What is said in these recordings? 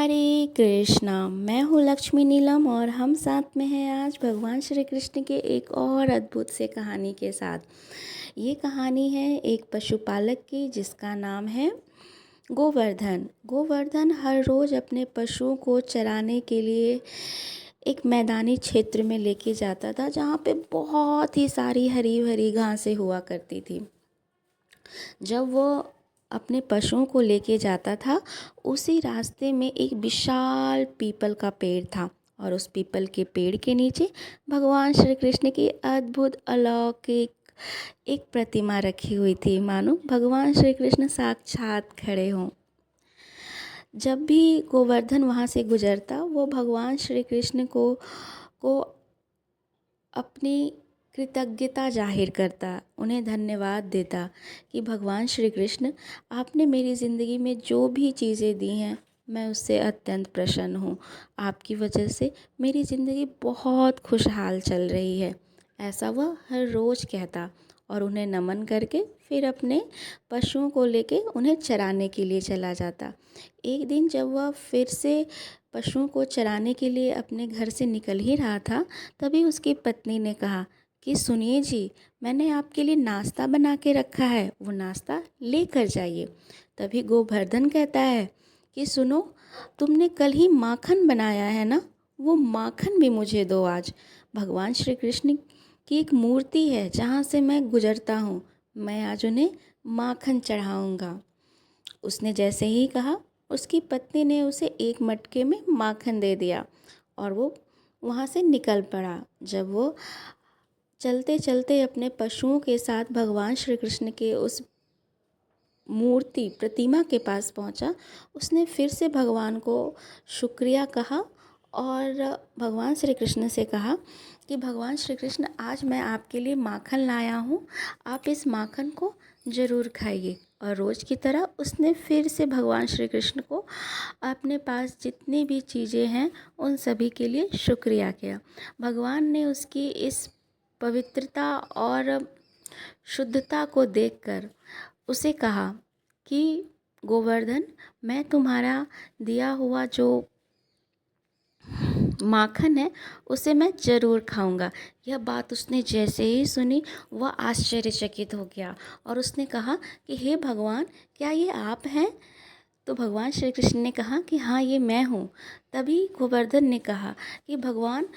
हरे कृष्णा। मैं हूँ लक्ष्मी नीलम और हम साथ में हैं आज भगवान श्री कृष्ण के एक और अद्भुत से कहानी के साथ। ये कहानी है एक पशुपालक की जिसका नाम है गोवर्धन। गोवर्धन हर रोज़ अपने पशुओं को चराने के लिए एक मैदानी क्षेत्र में लेके जाता था जहाँ पे बहुत ही सारी हरी भरी घासें हुआ करती थी। जब वो अपने पशुओं को लेके जाता था, उसी रास्ते में एक विशाल पीपल का पेड़ था और उस पीपल के पेड़ के नीचे भगवान श्री कृष्ण की अद्भुत अलौकिक एक प्रतिमा रखी हुई थी, मानो भगवान श्री कृष्ण साक्षात खड़े हों। जब भी गोवर्धन वहाँ से गुजरता, वो भगवान श्री कृष्ण को अपनी कृतज्ञता जाहिर करता, उन्हें धन्यवाद देता कि भगवान श्री कृष्ण, आपने मेरी ज़िंदगी में जो भी चीज़ें दी हैं मैं उससे अत्यंत प्रसन्न हूँ। आपकी वजह से मेरी ज़िंदगी बहुत खुशहाल चल रही है। ऐसा वह हर रोज़ कहता और उन्हें नमन करके फिर अपने पशुओं को लेके उन्हें चराने के लिए चला जाता। एक दिन जब वह फिर से पशुओं को चराने के लिए अपने घर से निकल ही रहा था, तभी उसकी पत्नी ने कहा कि सुनिए जी, मैंने आपके लिए नाश्ता बना के रखा है, वो नाश्ता लेकर जाइए। तभी गोवर्धन कहता है कि सुनो, तुमने कल ही माखन बनाया है ना, वो माखन भी मुझे दो आज। भगवान श्री कृष्ण की एक मूर्ति है जहाँ से मैं गुजरता हूँ, मैं आज उन्हें माखन चढ़ाऊँगा। उसने जैसे ही कहा, उसकी पत्नी ने उसे एक मटके में माखन दे दिया और वो वहाँ से निकल पड़ा। जब वो चलते चलते अपने पशुओं के साथ भगवान श्री कृष्ण के उस मूर्ति प्रतिमा के पास पहुँचा, उसने फिर से भगवान को शुक्रिया कहा और भगवान श्री कृष्ण से कहा कि भगवान श्री कृष्ण, आज मैं आपके लिए माखन लाया हूँ, आप इस माखन को ज़रूर खाइए। और रोज़ की तरह उसने फिर से भगवान श्री कृष्ण को अपने पास जितनी भी चीज़ें हैं उन सभी के लिए शुक्रिया किया। भगवान ने उसकी इस पवित्रता और शुद्धता को देखकर उसे कहा कि गोवर्धन, मैं तुम्हारा दिया हुआ जो माखन है उसे मैं ज़रूर खाऊंगा। यह बात उसने जैसे ही सुनी, वह आश्चर्यचकित हो गया और उसने कहा कि हे भगवान, क्या ये आप हैं? तो भगवान श्री कृष्ण ने कहा कि हाँ, ये मैं हूँ। तभी गोवर्धन ने कहा कि भगवान,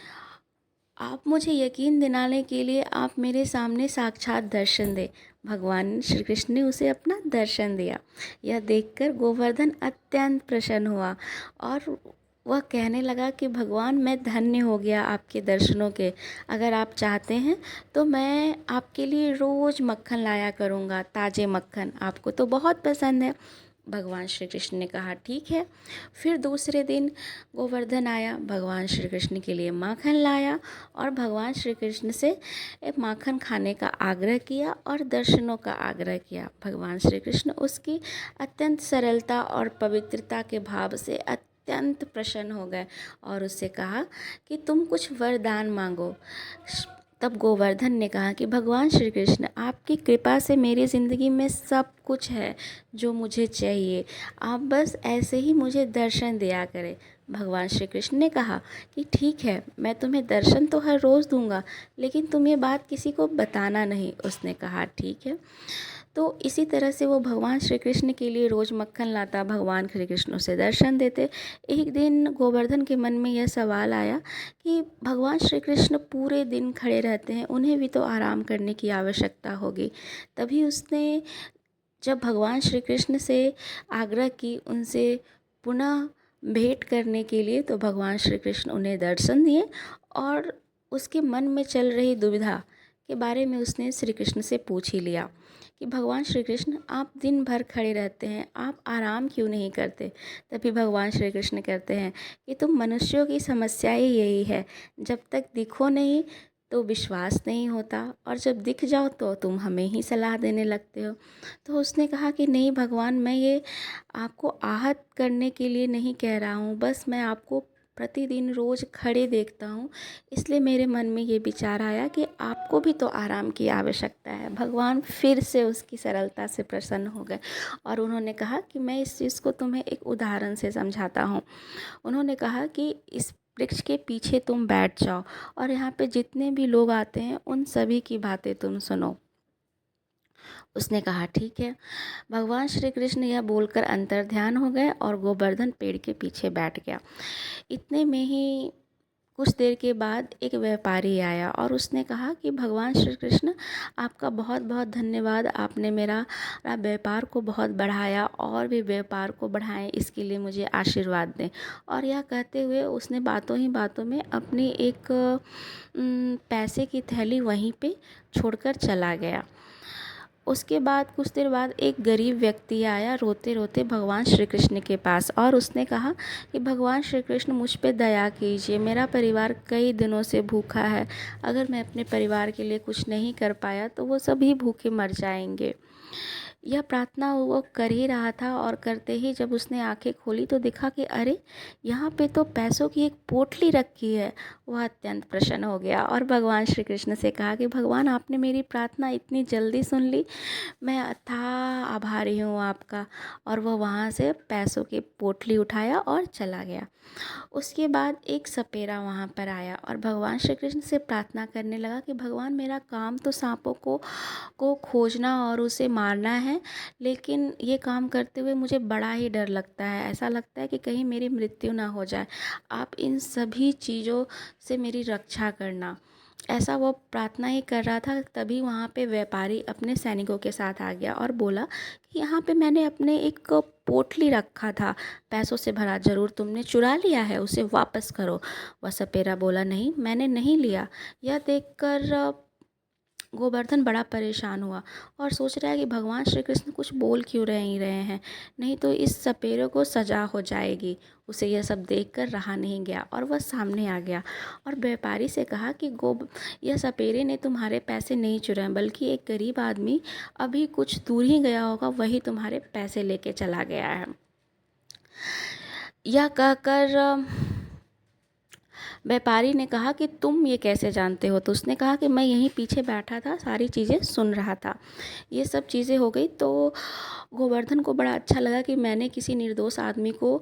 आप मुझे यकीन दिलाने के लिए आप मेरे सामने साक्षात दर्शन दें। भगवान श्री कृष्ण ने उसे अपना दर्शन दिया। यह देखकर गोवर्धन अत्यंत प्रसन्न हुआ और वह कहने लगा कि भगवान, मैं धन्य हो गया आपके दर्शनों के। अगर आप चाहते हैं तो मैं आपके लिए रोज़ मक्खन लाया करूँगा, ताज़े मक्खन, आपको तो बहुत पसंद है। भगवान श्री कृष्ण ने कहा ठीक है। फिर दूसरे दिन गोवर्धन आया, भगवान श्री कृष्ण के लिए माखन लाया और भगवान श्री कृष्ण से माखन खाने का आग्रह किया और दर्शनों का आग्रह किया। भगवान श्री कृष्ण उसकी अत्यंत सरलता और पवित्रता के भाव से अत्यंत प्रसन्न हो गए और उससे कहा कि तुम कुछ वरदान मांगो। तब गोवर्धन ने कहा कि भगवान श्री कृष्ण, आपकी कृपा से मेरी ज़िंदगी में सब कुछ है जो मुझे चाहिए, आप बस ऐसे ही मुझे दर्शन दिया करें। भगवान श्री कृष्ण ने कहा कि ठीक है, मैं तुम्हें दर्शन तो हर रोज़ दूंगा, लेकिन तुम ये बात किसी को बताना नहीं। उसने कहा ठीक है। तो इसी तरह से वो भगवान श्री कृष्ण के लिए रोज़ मक्खन लाता, भगवान श्री कृष्ण उसे दर्शन देते। एक दिन गोवर्धन के मन में यह सवाल आया कि भगवान श्री कृष्ण पूरे दिन खड़े रहते हैं, उन्हें भी तो आराम करने की आवश्यकता होगी। तभी उसने जब भगवान श्री कृष्ण से आग्रह की उनसे पुनः भेंट करने के लिए, तो भगवान श्री कृष्ण उन्हें दर्शन दिए और उसके मन में चल रही दुविधा के बारे में उसने श्री कृष्ण से पूछ ही लिया कि भगवान श्री कृष्ण, आप दिन भर खड़े रहते हैं, आप आराम क्यों नहीं करते? तभी भगवान श्री कृष्ण कहते हैं कि तुम मनुष्यों की समस्या ही यही है, जब तक दिखो नहीं तो विश्वास नहीं होता और जब दिख जाओ तो तुम हमें ही सलाह देने लगते हो। तो उसने कहा कि नहीं भगवान, मैं ये आपको आहत करने के लिए नहीं कह रहा हूँ, बस मैं आपको प्रतिदिन रोज़ खड़े देखता हूँ, इसलिए मेरे मन में ये विचार आया कि आपको भी तो आराम की आवश्यकता है। भगवान फिर से उसकी सरलता से प्रसन्न हो गए और उन्होंने कहा कि मैं इस चीज़ को तुम्हें एक उदाहरण से समझाता हूँ। उन्होंने कहा कि इस वृक्ष के पीछे तुम बैठ जाओ और यहाँ पे जितने भी लोग आते हैं उन सभी की बातें तुम सुनो। उसने कहा ठीक है। भगवान श्री कृष्ण यह बोलकर अंतर्ध्यान हो गए और गोवर्धन पेड़ के पीछे बैठ गया। इतने में ही कुछ देर के बाद एक व्यापारी आया और उसने कहा कि भगवान श्री कृष्ण, आपका बहुत बहुत धन्यवाद, आपने मेरा व्यापार को बहुत बढ़ाया और भी व्यापार को बढ़ाएं, इसके लिए मुझे आशीर्वाद दें। और यह कहते हुए उसने बातों ही बातों में अपनी एक पैसे की थैली वहीं पे छोड़कर चला गया। उसके बाद कुछ देर बाद एक गरीब व्यक्ति आया रोते रोते भगवान श्री कृष्ण के पास और उसने कहा कि भगवान श्री कृष्ण, मुझ पे दया कीजिए, मेरा परिवार कई दिनों से भूखा है। अगर मैं अपने परिवार के लिए कुछ नहीं कर पाया तो वो सभी भूखे मर जाएंगे। यह प्रार्थना वो कर ही रहा था और करते ही जब उसने आंखें खोली तो देखा कि अरे, यहाँ पे तो पैसों की एक पोटली रखी है। वह अत्यंत प्रसन्न हो गया और भगवान श्री कृष्ण से कहा कि भगवान, आपने मेरी प्रार्थना इतनी जल्दी सुन ली, मैं अथाह आभारी हूँ आपका। और वह वहाँ से पैसों की पोटली उठाया और चला गया। उसके बाद एक सपेरा वहाँ पर आया और भगवान श्री कृष्ण से प्रार्थना करने लगा कि भगवान, मेरा काम तो सांपों को खोजना और उसे मारना है, लेकिन ये काम करते हुए मुझे बड़ा ही डर लगता है। ऐसा लगता है कि कहीं मेरी मृत्यु ना हो जाए। आप इन सभी चीज़ों से मेरी रक्षा करना। ऐसा वो प्रार्थना ही कर रहा था, तभी वहाँ पे व्यापारी अपने सैनिकों के साथ आ गया और बोला कि यहाँ पे मैंने अपने एक पोटली रखा था पैसों से भरा, ज़रूर तुमने चुरा लिया है, उसे वापस करो। वह सपेरा बोला, नहीं, मैंने नहीं लिया। यह देखकर गोवर्धन बड़ा परेशान हुआ और सोच रहा है कि भगवान श्री कृष्ण कुछ बोल क्यों नहीं रहे हैं, नहीं तो इस सपेरे को सजा हो जाएगी। उसे यह सब देखकर रहा नहीं गया और वह सामने आ गया और व्यापारी से कहा कि यह सपेरे ने तुम्हारे पैसे नहीं चुराए, बल्कि एक गरीब आदमी अभी कुछ दूर ही गया होगा, वही तुम्हारे पैसे लेके चला गया है। यह कहकर व्यापारी ने कहा कि तुम ये कैसे जानते हो? तो उसने कहा कि मैं यहीं पीछे बैठा था, सारी चीज़ें सुन रहा था। ये सब चीज़ें हो गई तो गोवर्धन को बड़ा अच्छा लगा कि मैंने किसी निर्दोष आदमी को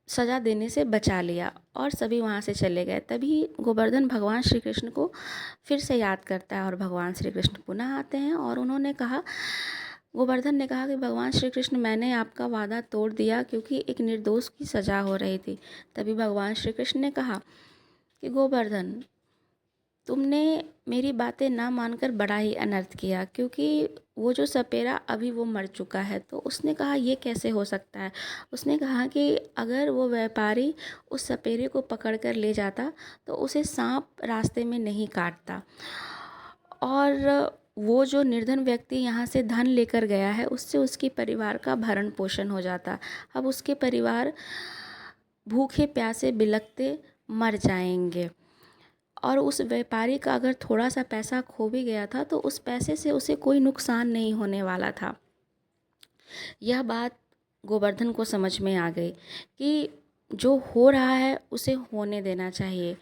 सज़ा देने से बचा लिया और सभी वहाँ से चले गए। तभी गोवर्धन भगवान श्री कृष्ण को फिर से याद करता है और भगवान श्री कृष्ण पुनः आते हैं और उन्होंने कहा, गोवर्धन ने कहा कि भगवान श्री कृष्ण, मैंने आपका वादा तोड़ दिया क्योंकि एक निर्दोष की सज़ा हो रही थी। तभी भगवान श्री कृष्ण ने कहा कि गोवर्धन, तुमने मेरी बातें ना मानकर बड़ा ही अनर्थ किया, क्योंकि वो जो सपेरा अभी वो मर चुका है। तो उसने कहा ये कैसे हो सकता है? उसने कहा कि अगर वो व्यापारी उस सपेरे को पकड़ कर ले जाता तो उसे सांप रास्ते में नहीं काटता और वो जो निर्धन व्यक्ति यहाँ से धन लेकर गया है उससे उसके परिवार का भरण पोषण हो जाता। अब उसके परिवार भूखे प्यासे बिलखते मर जाएंगे और उस व्यापारी का अगर थोड़ा सा पैसा खो भी गया था तो उस पैसे से उसे कोई नुकसान नहीं होने वाला था। यह बात गोवर्धन को समझ में आ गई कि जो हो रहा है उसे होने देना चाहिए।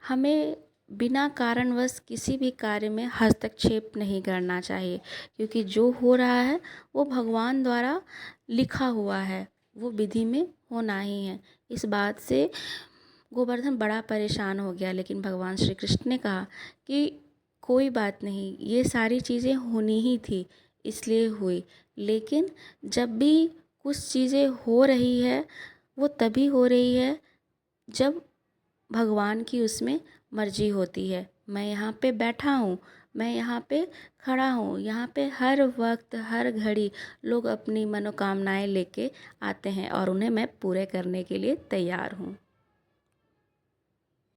हमें बिना कारणवश किसी भी कार्य में हस्तक्षेप नहीं करना चाहिए, क्योंकि जो हो रहा है वो भगवान द्वारा लिखा हुआ है, वो विधि में होना ही है। इस बात से गोवर्धन बड़ा परेशान हो गया, लेकिन भगवान श्री कृष्ण ने कहा कि कोई बात नहीं, ये सारी चीज़ें होनी ही थी इसलिए हुई, लेकिन जब भी कुछ चीज़ें हो रही है वो तभी हो रही है जब भगवान की उसमें मर्जी होती है। मैं यहाँ पे बैठा हूँ, मैं यहाँ पे खड़ा हूँ, यहाँ पे हर वक्त हर घड़ी लोग अपनी मनोकामनाएं लेके आते हैं और उन्हें मैं पूरे करने के लिए तैयार हूँ।